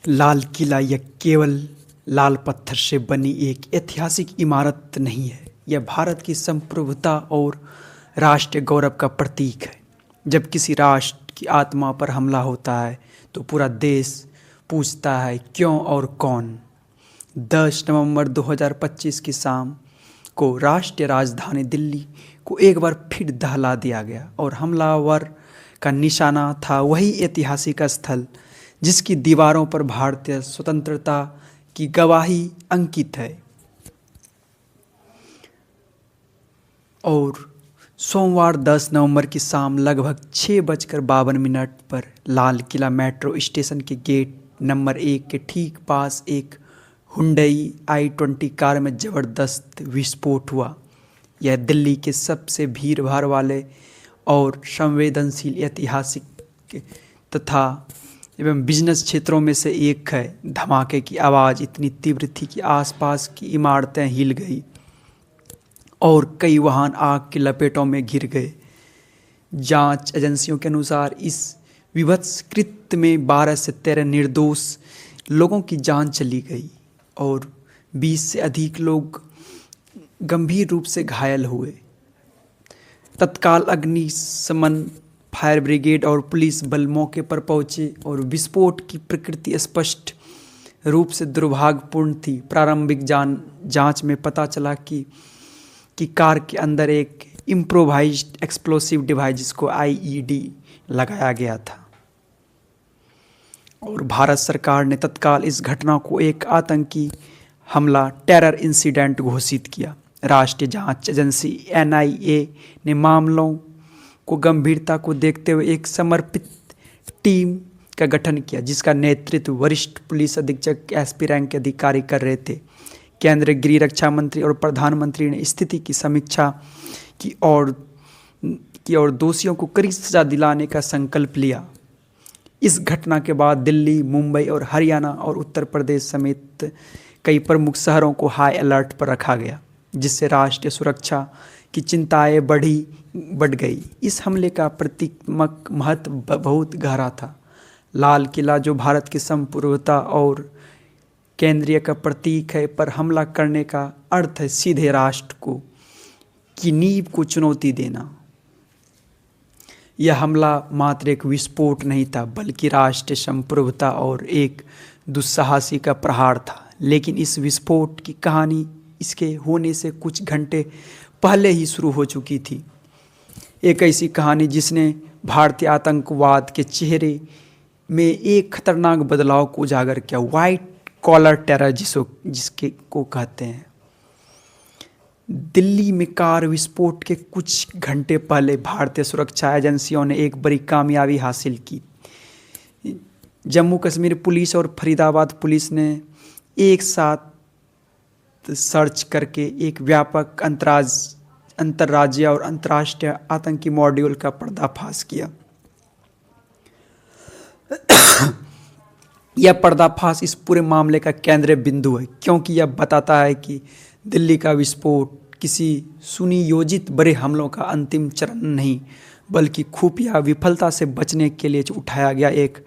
लाल किला यह केवल लाल पत्थर से बनी एक ऐतिहासिक इमारत नहीं है, यह भारत की संप्रभुता और राष्ट्रीय गौरव का प्रतीक है। जब किसी राष्ट्र की आत्मा पर हमला होता है तो पूरा देश पूछता है क्यों और कौन। 10 नवंबर 2025 की शाम को राष्ट्रीय राजधानी दिल्ली को एक बार फिर दहला दिया गया और हमलावर का निशाना था वही ऐतिहासिक स्थल जिसकी दीवारों पर भारतीय स्वतंत्रता की गवाही अंकित है। और सोमवार 10 नवंबर की शाम लगभग 6:52 पर लाल किला मेट्रो स्टेशन के गेट नंबर 1 के ठीक पास एक हुंडई i20 कार में ज़बरदस्त विस्फोट हुआ। यह दिल्ली के सबसे भीड़ भाड़ वाले और संवेदनशील ऐतिहासिक तथा एवं बिजनेस क्षेत्रों में से एक है। धमाके की आवाज़ इतनी तीव्र थी कि आसपास की इमारतें हिल गई और कई वाहन आग की लपेटों में घिर गए। जांच एजेंसियों के अनुसार इस विभत्स कृत्य में 12 से 13 निर्दोष लोगों की जान चली गई और 20 से अधिक लोग गंभीर रूप से घायल हुए। तत्काल अग्निशमन, फायर ब्रिगेड और पुलिस बल मौके पर पहुंचे और विस्फोट की प्रकृति स्पष्ट रूप से दुर्भाग्यपूर्ण थी। प्रारंभिक जांच में पता चला कि कार के अंदर एक इम्प्रोवाइज्ड एक्सप्लोसिव डिवाइस जिसको IED लगाया गया था और भारत सरकार ने तत्काल इस घटना को एक आतंकी हमला टेरर इंसिडेंट घोषित किया। राष्ट्रीय जांच एजेंसी NIA ने मामलों को गंभीरता को देखते हुए एक समर्पित टीम का गठन किया जिसका नेतृत्व वरिष्ठ पुलिस अधीक्षक SP रैंक के अधिकारी कर रहे थे। केंद्रीय गृह रक्षा मंत्री और प्रधानमंत्री ने स्थिति की समीक्षा की और दोषियों को कड़ी सजा दिलाने का संकल्प लिया। इस घटना के बाद दिल्ली, मुंबई और हरियाणा और उत्तर प्रदेश समेत कई प्रमुख शहरों को हाई अलर्ट पर रखा गया, जिससे राष्ट्रीय सुरक्षा की चिंताएं बढ़ गई। इस हमले का प्रतीकात्मक महत्व बहुत गहरा था। लाल किला जो भारत की संप्रभुता और केंद्रीय का प्रतीक है, पर हमला करने का अर्थ है सीधे राष्ट्र की नींव को चुनौती देना। यह हमला मात्र एक विस्फोट नहीं था, बल्कि राष्ट्रीय संप्रभुता और एक दुस्साहसी का प्रहार था। लेकिन इस विस्फोट की कहानी इसके होने से कुछ घंटे पहले ही शुरू हो चुकी थी। एक ऐसी कहानी जिसने भारतीय आतंकवाद के चेहरे में एक खतरनाक बदलाव को उजागर किया। व्हाइट कॉलर टेरर जिसके को कहते हैं। दिल्ली में कार विस्फोट के कुछ घंटे पहले भारतीय सुरक्षा एजेंसियों ने एक बड़ी कामयाबी हासिल की। जम्मू कश्मीर पुलिस और फरीदाबाद पुलिस ने एक साथ सर्च करके एक व्यापक अंतर्राज्यीय और अंतर्राष्ट्रीय आतंकी मॉड्यूल का पर्दाफाश किया। यह पर्दाफाश इस पूरे मामले का केंद्रीय बिंदु है, क्योंकि यह बताता है कि दिल्ली का विस्फोट किसी सुनियोजित बड़े हमलों का अंतिम चरण नहीं, बल्कि खुफिया विफलता से बचने के लिए उठाया गया एक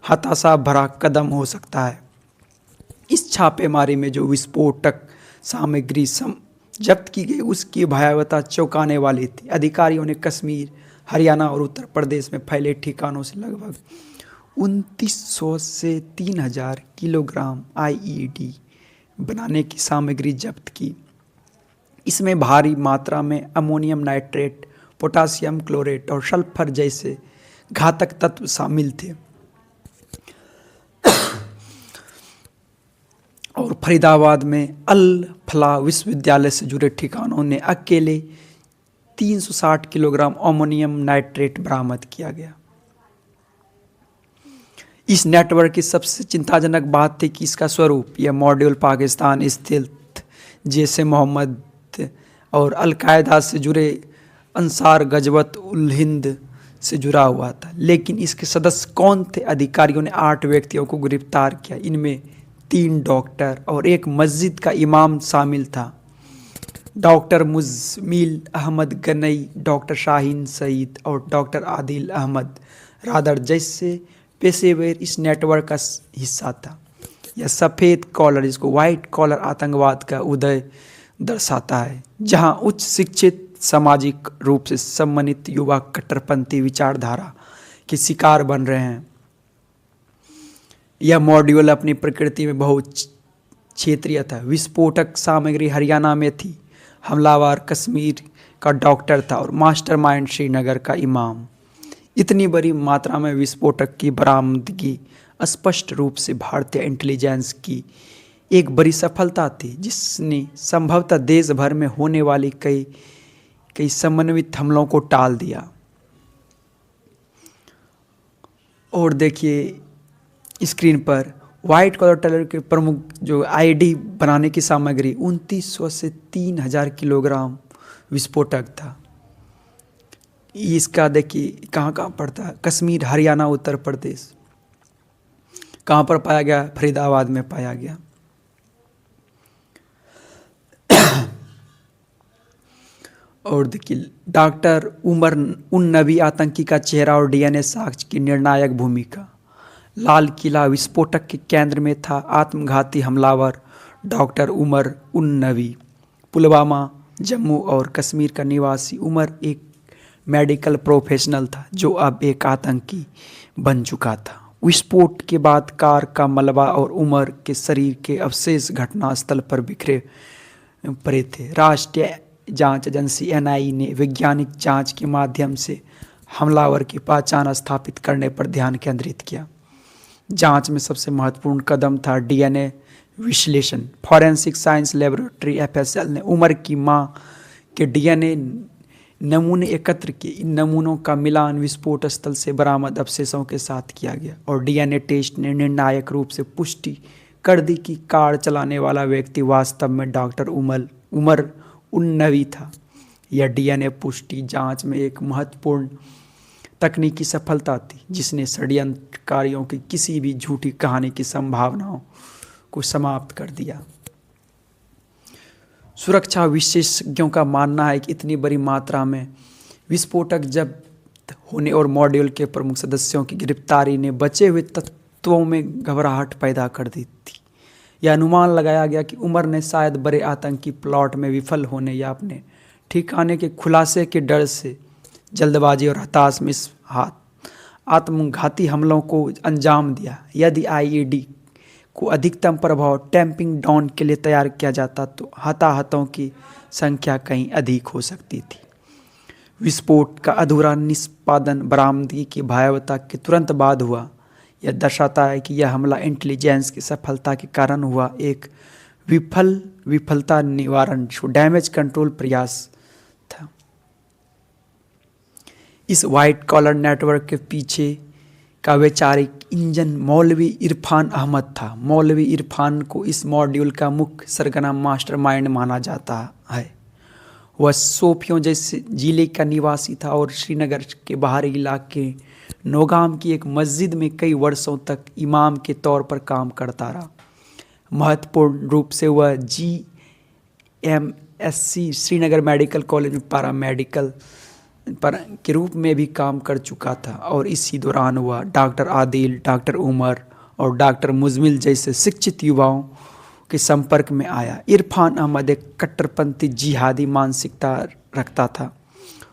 हताशा भरा कदम हो सकता है। इस छापेमारी में जो विस्फोटक सामग्री जब्त की गई उसकी भयावहता चौंकाने वाली थी। अधिकारियों ने कश्मीर, हरियाणा और उत्तर प्रदेश में फैले ठिकानों से लगभग 2900 से 3000 किलोग्राम IED बनाने की सामग्री जब्त की। इसमें भारी मात्रा में अमोनियम नाइट्रेट, पोटासियम क्लोरेट और सल्फर जैसे घातक तत्व शामिल थे। और फरीदाबाद में अल फलाह विश्वविद्यालय से जुड़े ठिकानों ने अकेले 360 किलोग्राम अमोनियम नाइट्रेट बरामद किया गया। इस नेटवर्क की सबसे चिंताजनक बात थी कि इसका स्वरूप यह मॉड्यूल पाकिस्तान स्थित जैश-ए-मोहम्मद और अल-कायदा से जुड़े अंसार गज़वत उल हिंद से जुड़ा हुआ था। लेकिन इसके सदस्य कौन थे? अधिकारियों ने 8 व्यक्तियों को गिरफ्तार किया। इनमें 3 डॉक्टर और एक मस्जिद का इमाम शामिल था। डॉक्टर मुज़मिल अहमद गनई, डॉक्टर शाहीन सईद और डॉक्टर आदिल अहमद रादर जैसे पेशेवर इस नेटवर्क का हिस्सा था। यह सफ़ेद कॉलर, इसको वाइट कॉलर आतंकवाद का उदय दर्शाता है, जहां उच्च शिक्षित सामाजिक रूप से सम्मानित युवा कट्टरपंथी विचारधारा के शिकार बन रहे हैं। यह मॉड्यूल अपनी प्रकृति में बहुत क्षेत्रीय था। विस्फोटक सामग्री हरियाणा में थी, हमलावर कश्मीर का डॉक्टर था और मास्टरमाइंड श्रीनगर का इमाम। इतनी बड़ी मात्रा में विस्फोटक की बरामदगी स्पष्ट रूप से भारतीय इंटेलिजेंस की एक बड़ी सफलता थी, जिसने संभवतः देश भर में होने वाली कई समन्वित हमलों को टाल दिया। और देखिए स्क्रीन पर वाइट कॉलर टेरर के प्रमुख जो आईडी बनाने की सामग्री 2900 से 3000 किलोग्राम विस्फोटक था। इसका देखिए कहाँ कहाँ पड़ता है, कश्मीर, हरियाणा, उत्तर प्रदेश। कहाँ पर पाया गया? फरीदाबाद में पाया गया। और देखिए डॉक्टर उमर उन नबी आतंकी का चेहरा और डीएनए साक्ष्य की निर्णायक भूमिका। लाल किला विस्फोटक के केंद्र में था आत्मघाती हमलावर डॉक्टर उमर उन नबी। पुलवामा, जम्मू और कश्मीर का निवासी उमर एक मेडिकल प्रोफेशनल था जो अब एक आतंकी बन चुका था। विस्फोट के बाद कार का मलबा और उमर के शरीर के अवशेष घटनास्थल पर बिखरे पड़े थे। राष्ट्रीय जांच एजेंसी एनआईए ने वैज्ञानिक जांच के माध्यम से हमलावर की पहचान स्थापित करने पर ध्यान केंद्रित किया। जांच में सबसे महत्वपूर्ण कदम था डीएनए विश्लेषण। फॉरेंसिक साइंस लेबोरेटरी एफएसएल ने उमर की मां के डीएनए नमूने एकत्र किए। इन नमूनों का मिलान विस्फोट स्थल से बरामद अवशेषों के साथ किया गया और डीएनए टेस्ट ने निर्णायक रूप से पुष्टि कर दी कि कार चलाने वाला व्यक्ति वास्तव में डॉक्टर उमर उन नबी था। यह डीएनए पुष्टि जांच में एक महत्वपूर्ण तकनीकी सफलता थी, जिसने षड्यंत्रकारियों की किसी भी झूठी कहानी की संभावनाओं को समाप्त कर दिया। सुरक्षा विशेषज्ञों का मानना है कि इतनी बड़ी मात्रा में विस्फोटक जब्त होने और मॉड्यूल के प्रमुख सदस्यों की गिरफ्तारी ने बचे हुए तत्वों में घबराहट पैदा कर दी थी। यह अनुमान लगाया गया कि उमर ने शायद बड़े आतंकी प्लॉट में विफल होने या अपने ठिकाने के खुलासे के डर से जल्दबाजी और हताश में इस आत्मघाती हमलों को अंजाम दिया। यदि आईईडी को अधिकतम प्रभाव टैंपिंग डाउन के लिए तैयार किया जाता तो हताहतों की संख्या कहीं अधिक हो सकती थी। विस्फोट का अधूरा निष्पादन बरामदगी की भयावहता के तुरंत बाद हुआ। यह दर्शाता है कि यह हमला इंटेलिजेंस की सफलता के कारण हुआ एक विफलता निवारण डैमेज कंट्रोल प्रयास था। इस वाइट कॉलर नेटवर्क के पीछे का वैचारिक इंजन मौलवी इरफान अहमद था। मौलवी इरफान को इस मॉड्यूल का मुख्य सरगना मास्टरमाइंड माना जाता है। वह सोपियों जैसे जिले का निवासी था और श्रीनगर के बाहरी इलाके नौगाम की एक मस्जिद में कई वर्षों तक इमाम के तौर पर काम करता रहा। महत्वपूर्ण रूप से वह GMSC श्रीनगर मेडिकल कॉलेज में पैरामेडिकल के रूप में भी काम कर चुका था और इसी दौरान वह डॉक्टर आदिल, डॉक्टर उमर और डॉक्टर मुजमिल जैसे शिक्षित युवाओं के संपर्क में आया। इरफान अहमद एक कट्टरपंथी जिहादी मानसिकता रखता था।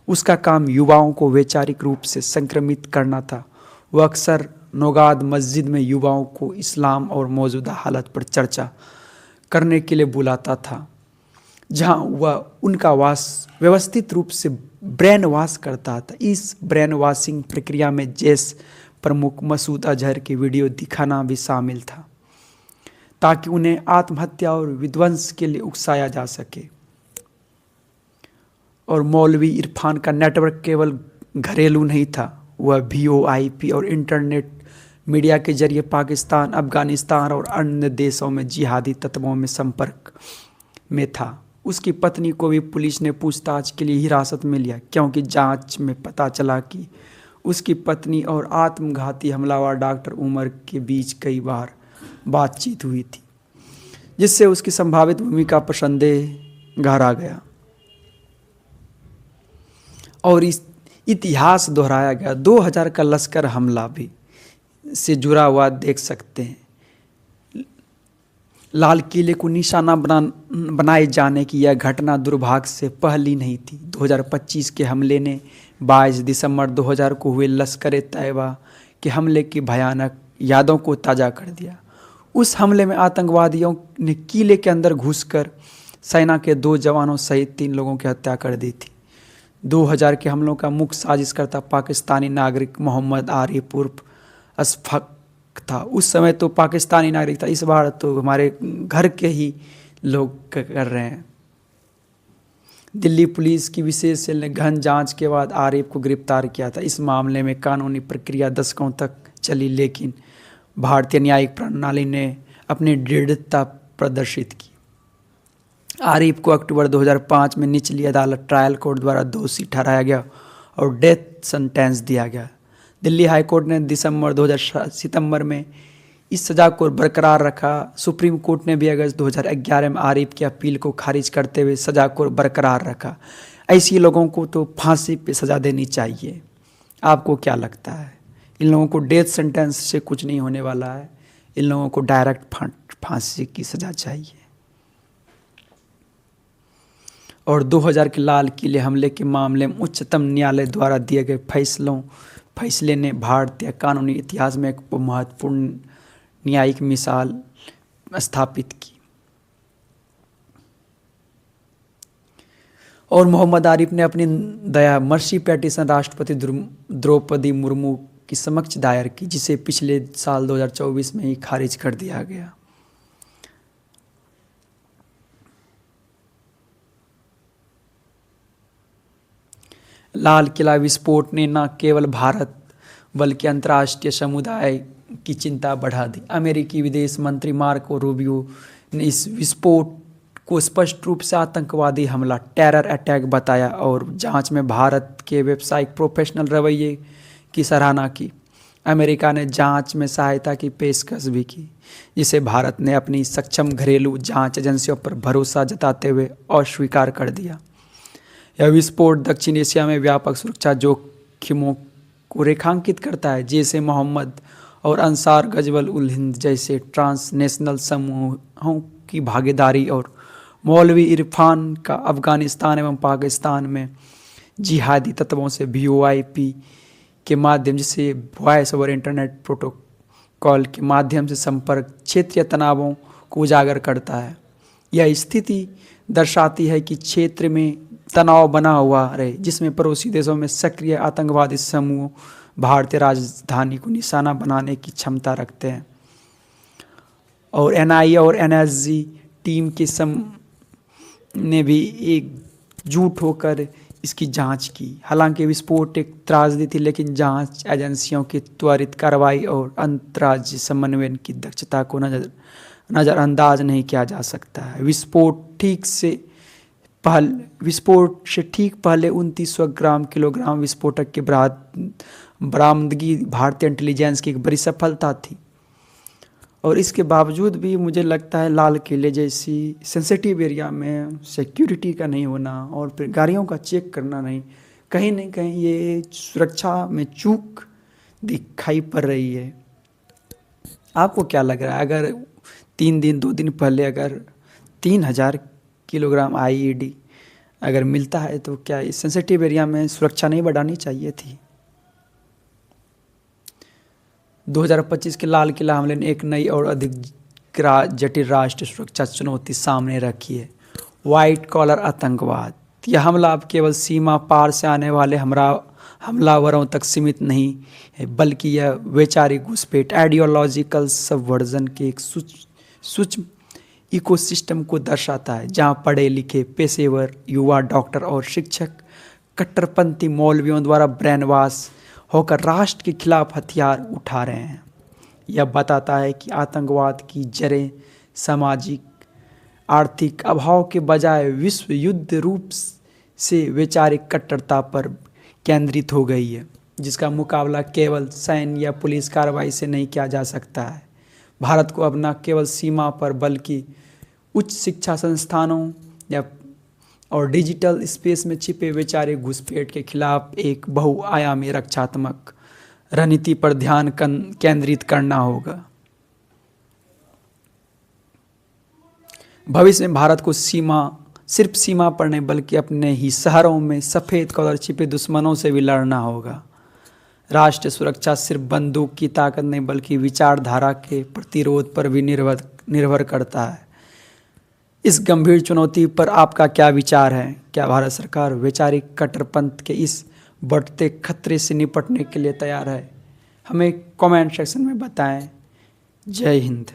उसका काम युवाओं को वैचारिक रूप से संक्रमित करना था। वह अक्सर नौगाद मस्जिद में युवाओं को इस्लाम और मौजूदा हालत पर चर्चा करने के लिए बुलाता था, जहां वह उनका व्यवस्थित रूप से ब्रेन वॉश करता था। इस ब्रेन वॉशिंग प्रक्रिया में जैश प्रमुख मसूद अजहर की वीडियो दिखाना भी शामिल था, ताकि उन्हें आत्महत्या और विध्वंस के लिए उकसाया जा सके। और मौलवी इरफान का नेटवर्क केवल घरेलू नहीं था, वह VOIP और इंटरनेट मीडिया के जरिए पाकिस्तान, अफगानिस्तान और अन्य देशों में जिहादी तत्वों में संपर्क में था। उसकी पत्नी को भी पुलिस ने पूछताछ के लिए हिरासत में लिया, क्योंकि जांच में पता चला कि उसकी पत्नी और आत्मघाती हमलावर डॉक्टर उमर के बीच कई बार बातचीत हुई थी, जिससे उसकी संभावित भूमिका पर संदेह गहरा गया और इस इतिहास दोहराया गया। 2000 का लश्कर हमला भी से जुड़ा हुआ देख सकते हैं। लाल किले को निशाना बनाए जाने की यह घटना दुर्भाग्य से पहली नहीं थी। 2025 के हमले ने 22 दिसंबर 2000 को हुए लश्कर तैयबा के हमले की भयानक यादों को ताज़ा कर दिया। उस हमले में आतंकवादियों ने किले के अंदर घुसकर सेना के 2 जवानों सहित 3 लोगों की हत्या कर दी थी। 2000 के हमलों का मुख्य साजिशकर्ता पाकिस्तानी नागरिक मोहम्मद आरिफ उर्फ अशफाक था। उस समय तो पाकिस्तानी नागरिक था, इस बार तो हमारे घर के ही लोग कर रहे हैं। दिल्ली पुलिस की विशेष सेल ने गहन जांच के बाद आरिफ को गिरफ्तार किया था। इस मामले में कानूनी प्रक्रिया दशकों तक चली, लेकिन भारतीय न्यायिक प्रणाली ने अपनी दृढ़ता प्रदर्शित की। आरिफ को अक्टूबर 2005 में निचली अदालत ट्रायल कोर्ट द्वारा दोषी ठहराया गया और डेथ सेंटेंस दिया गया। दिल्ली हाई कोर्ट ने सितंबर में इस सज़ा को बरकरार रखा। सुप्रीम कोर्ट ने भी अगस्त 2011 में आरिफ की अपील को खारिज करते हुए सज़ा को बरकरार रखा। ऐसे लोगों को तो फांसी पे सज़ा देनी चाहिए। आपको क्या लगता है? इन लोगों को डेथ सेंटेंस से कुछ नहीं होने वाला है, इन लोगों को डायरेक्ट फांसी की सज़ा चाहिए। और 2000 के लाल किले हमले के मामले में उच्चतम न्यायालय द्वारा दिए गए फैसले ने भारतीय कानूनी इतिहास में एक महत्वपूर्ण न्यायिक मिसाल स्थापित की। और मोहम्मद आरिफ ने अपनी दया मर्सी पेटिशन राष्ट्रपति द्रौपदी मुर्मू की समक्ष दायर की, जिसे पिछले साल 2024 में ही खारिज कर दिया गया। लाल किला विस्फोट ने न केवल भारत बल्कि अंतर्राष्ट्रीय समुदाय की चिंता बढ़ा दी। अमेरिकी विदेश मंत्री मार्को रूबियो ने इस विस्फोट को स्पष्ट रूप से आतंकवादी हमला, टेरर अटैक बताया और जांच में भारत के व्यावसायिक प्रोफेशनल रवैये की सराहना की। अमेरिका ने जांच में सहायता की पेशकश भी की, जिसे भारत ने अपनी सक्षम घरेलू जांच एजेंसियों पर भरोसा जताते हुए अस्वीकार कर दिया। यह विस्फोट दक्षिण एशिया में व्यापक सुरक्षा जोखिमों को रेखांकित करता है, जैसे मोहम्मद और अंसार गजवल उल हिंद जैसे ट्रांसनेशनल समूहों की भागीदारी और मौलवी इरफान का अफगानिस्तान एवं पाकिस्तान में जिहादी तत्वों से VoIP के माध्यम, जिसे वॉइस ओवर इंटरनेट प्रोटोकॉल के माध्यम से संपर्क क्षेत्रीय तनावों को उजागर करता है। यह स्थिति दर्शाती है कि क्षेत्र में तनाव बना हुआ रहे, जिसमें पड़ोसी देशों में सक्रिय आतंकवादी समूह भारतीय राजधानी को निशाना बनाने की क्षमता रखते हैं। और NIA और NSG टीम के ने भी एकजुट होकर इसकी जांच की। हालांकि विस्फोट एक त्रासदी थी, लेकिन जांच एजेंसियों की त्वरित कार्रवाई और अंतर्राज्यीय समन्वय की दक्षता को नज़रअंदाज नहीं किया जा सकता है। विस्फोट से ठीक पहले 2900 किलोग्राम विस्फोटक की बरामदगी भारतीय इंटेलिजेंस की एक बड़ी सफलता थी। और इसके बावजूद भी मुझे लगता है लाल किले जैसी सेंसिटिव एरिया में सिक्योरिटी का नहीं होना और फिर गाड़ियों का चेक करना नहीं, कहीं न कहीं ये सुरक्षा में चूक दिखाई पड़ रही है। आपको क्या लग रहा है? अगर 2 दिन पहले अगर 3000 किलोग्राम IED अगर मिलता है तो क्या इस सेंसिटिव एरिया में सुरक्षा नहीं बढ़ानी चाहिए थी? 2025 के लाल किला हमले ने एक नई और अधिक जटिल राष्ट्रीय सुरक्षा चुनौती सामने रखी है, वाइट कॉलर आतंकवाद। यह हमला अब केवल सीमा पार से आने वाले हमलावरों तक सीमित नहीं है, बल्कि यह वैचारिक घुसपैठ, आइडियोलॉजिकल सबवर्जन के एक सूक्ष्म इकोसिस्टम को दर्शाता है, जहाँ पढ़े लिखे पेशेवर, युवा, डॉक्टर और शिक्षक कट्टरपंथी मौलवियों द्वारा ब्रेन वॉश होकर राष्ट्र के खिलाफ हथियार उठा रहे हैं। यह बताता है कि आतंकवाद की जड़ें सामाजिक आर्थिक अभाव के बजाय विश्व युद्ध रूप से वैचारिक कट्टरता पर केंद्रित हो गई है, जिसका मुकाबला केवल सैन्य या पुलिस कार्रवाई से नहीं किया जा सकता है। भारत को अब न केवल सीमा पर बल्कि उच्च शिक्षा संस्थानों और डिजिटल स्पेस में छिपे वैचारिक घुसपैठ के खिलाफ एक बहुआयामी रक्षात्मक रणनीति पर ध्यान केंद्रित करना होगा। भविष्य में भारत को सिर्फ सीमा पर नहीं बल्कि अपने ही शहरों में सफ़ेद कलर छिपे दुश्मनों से भी लड़ना होगा। राष्ट्रीय सुरक्षा सिर्फ बंदूक की ताकत नहीं बल्कि विचारधारा के प्रतिरोध पर भी निर्भर करता है। इस गंभीर चुनौती पर आपका क्या विचार है? क्या भारत सरकार वैचारिक कट्टरपंथ के इस बढ़ते खतरे से निपटने के लिए तैयार है? हमें कमेंट सेक्शन में बताएं। जय हिंद।